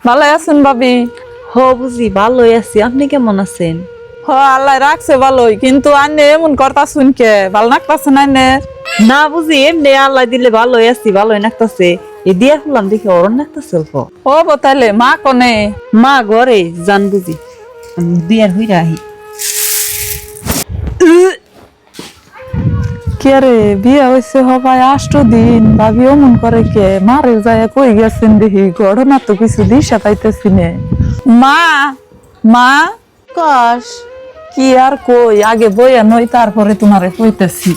ভালো আছেন ভাবি? হ বুঝি ভালোই আছি, আপনি কেমন আছেন? হ আল্লাহ রাখছে ভালোই, কিন্তু আন্নে এমন করতা শুনকে ভাল লাগতাছে না আন্নে? না বুঝি এমনি আল্লাহ দিলে ভালোই আছি, ভালোই নাকতাছে। এ দিয়া ফুলাম দেখি অরণ নাকতাছে অল্প। ও বতাইলে মা কনে? মা ঘরে জান বুঝি, আমি বিয়ার হইরা আহি। কে রে বিয়া হয়েছে হবাই 8 দিন, ভাবি অমন করে কে? মারে যায় কই গেছেন দেখি, ঘটনা তো কিছু দিশা পাইতেছি নে। মা মা কস কি আর কই, আগে বইয়া নই তারপরে তোমারে কইতেছি।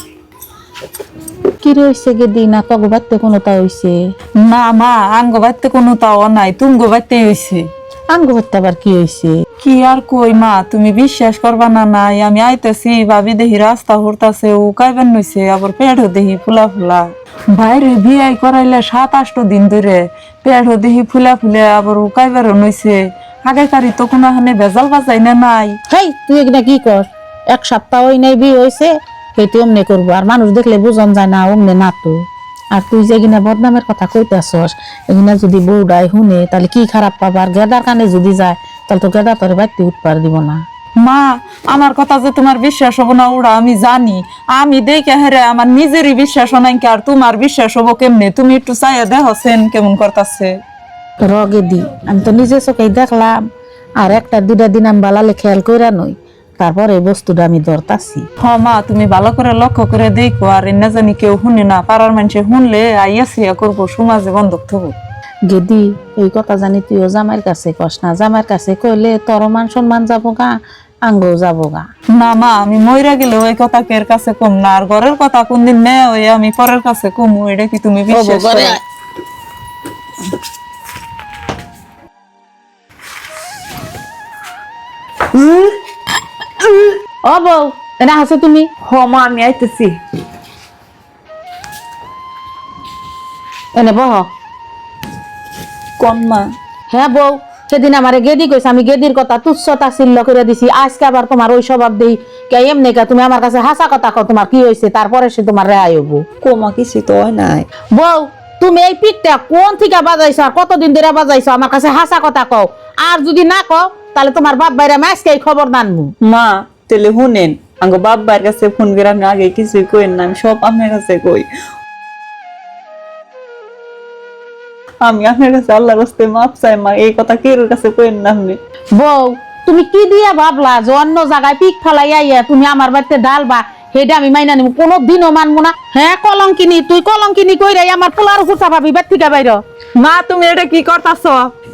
কি রয়েছে গেদি না তগো বাড়তে কোনো তা হইছে? না মা, আঙ্গ বাইতে কোনো তাও নাই, তুমগো বাইতে হইছে। আঙ্গ বাড়তে আবার কি হইছে? কি আর কই মা, তুমি বিশ্বাস করবা না নাই, আমি আইতেছি ভাবি দেখি রাস্তা হরতাছে ও কাইবেন নইছে, আবার পেটও দেখি ফুলা ফুলা। বাইরে বিয়াই করাইলে 7-8 দিন ধরে পেটও দেখি ফুলা ফুলে, আবার ও কাইবারও নইছে। আগেকারই তো কোনো হানে ভেজাল বাজাই না নাই। হেই তুই এগুলা কি কর? 1 সপ্তাহ হই নাই বিয়ে হইছে, সেই তুই অমনে করবো, আর মানুষ দেখলে বুঝন যায় না অমনে না তো। আর তুই যে কিনা বদনামের কথা কইতেছস, এগুলা যদি বউডাই শুনে তাহলে কি খারাপ পাবা? আর গেদার কানে যদি যায় তাহলে তো গেদা তোর বাড়িতে উঠপার দিব না। মা আমার কথা যে তোমার বিশ্বাস হবো না ওরা আমি জানি, আমি দেখে হেরে আমার নিজেরই বিশ্বাস নাই, আর তোমার বিশ্বাস হবো কেমনে? তুমি একটু চাইয়া দেখছেন কেমন করতেছে। রগে দি আমি তো নিজে চোখেই দেখলাম, আর 1-2 দিন আমি বালালে খেয়াল কইরা নই, তারপরে বস্তুটা আমি ধরতাছি। হ মা, তুমি ভালো করে লক্ষ্য করে দেখো, আর এনে জানি কেউ শুনে না, পাড়ার মানুষে শুনলে আইয়াছিয়া করবো, সমাজে বন্ধক থাকবো। গেদি এই কথা জানি তুইও জামাইয়ের কাছে কস না, জামাইয়ের কাছে কইলে তোর মান সম্মান যাবো গা, আঙ্গও যাবো গা। না মা, আমি মইরা গেলে ওই কথা কের কাছে কম না, আর ঘরের কথা কোনদিন নে ওই আমি পরের কাছে কম, এটা কি তুমি বিশ্বাস করো? ও বউ এনে হাসো তুমি? হ মা আমি আইতেছি। এনে বহ। কম মা। হ্যাঁ বউ, সেদিন আমারে গেদি কইছে, আমি গেদির কথা তুচ্ছ তাচ্ছিল্য করে দিছি, আজকে আবার তোমার ওই স্বভাব দেই কে? এমনি কা তুমি আমার কাছে হাসা কথা কও, তোমার কি হয়েছে? তারপরে সে তোমার রেহাই হবো। কোমা কিছু তো হয় নাই। বউ তুমি এই পিঠটা কোন থেকে বাজাইছো আর কতদিন ধরে বাজাইছো? আমার কাছে হাসা কথা কও, আর যদি না কও তাহলে তোমার বাপ বাইরা আজকে খবর দানমু। মা তাহলে শুনেন, আঙ্গ বাপ ভাইয়ের কাছে ফোন করে আমি আগে কিছুই কইন না, আমি সব আপনার কাছে কই। আমি আপনার কাছে আল্লাহর রাস্তে মাপ চাই মা, এই কথা কেউ কাছে কইন না আপনি। বউ তুমি কি দিয়া ভাবলা যে অন্য জায়গায় পিক ফেলাই আইয়া তুমি আমার বাড়িতে ডালবা? সেটা আমি মাইনা নিব, কোনো দিনও মানবো না। হ্যাঁ কলঙ্কিনী, তুই কলঙ্কিনী কইরাই আমার পোলার উপর চাপাবি বাড়ি থেকে বাইর। মা তুমি এটা কি করতাছ?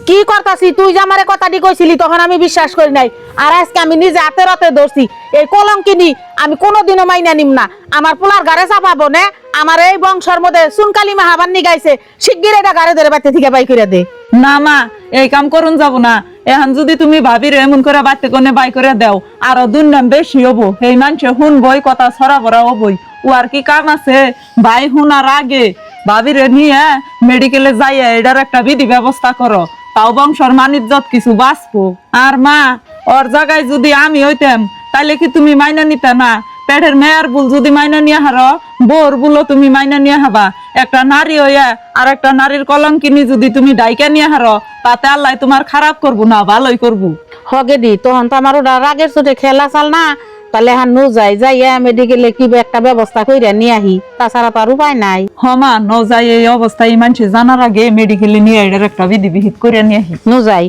কি করতাছি? তুই যে আমারে কথাটি কইছিলি তখন আমি বিশ্বাস করি নাই, আর আজকে আমি নিজে হাতে রাতে ধরছি। এই কলঙ্কিনী আমি কোনোদিনও মাইনা নিম না, আমার পোলার গাড়ে চাপাবো না। আমার এই বংশের মধ্যে সুনকালি মাহাবান নিগাইছে, শিগগির এটা গাড়ে ধরে বাড়িতে থেকে বাই করে দে। না মা, এই কাম করুন যাব না। এখন যদি তুমি ভাবির এমন করে বাড়তে কোনে বাই করে দাও, আরো দুর্নাম বেশি হবো, এই মানুষে শুনবই, কথা ছড়া বড়া হবই। ও আর কি কাম আছে? ভাই শুনার আগে ভাবিরে নিয়ে মেডিকেলে যাইয়া এটার একটা বিধি ব্যবস্থা করো, তাও বংশর মানিজ্জত কিছু বাঁচবো। আর মা, ওর জায়গায় যদি আমি হইতাম তাইলে কি তুমি মাইনা নিতে না? পেটের মেয়ের বুল যদি মাইনা নিয়ে হারো, বোর বুলো তুমি মাইনা নিয়ে হাবা। একটা নারী হইয়া আর একটা নারীর কলঙ্কিনী যদি তুমি ডাইকা নিয়ে হারো, তাতে আল্লাহ তোমার খারাপ করবো না, ভালোই করবো। হগে দি তখন তো আমার ওটা রাগের চোটে খেলা চাল না, তাহলে হ্যাঁ নো যাইয়া মেডিকেলে কি একটা ব্যবস্থা কইরা নিয়ে আহি, তাছাড়া তো আর উপায় নাই। হমা ন যাই, এই অবস্থায় এই মানুষে জানার আগে মেডিকেলে নিয়ে এটার একটা বিধি বিহিত করে নিয়ে আহি। নো যাই।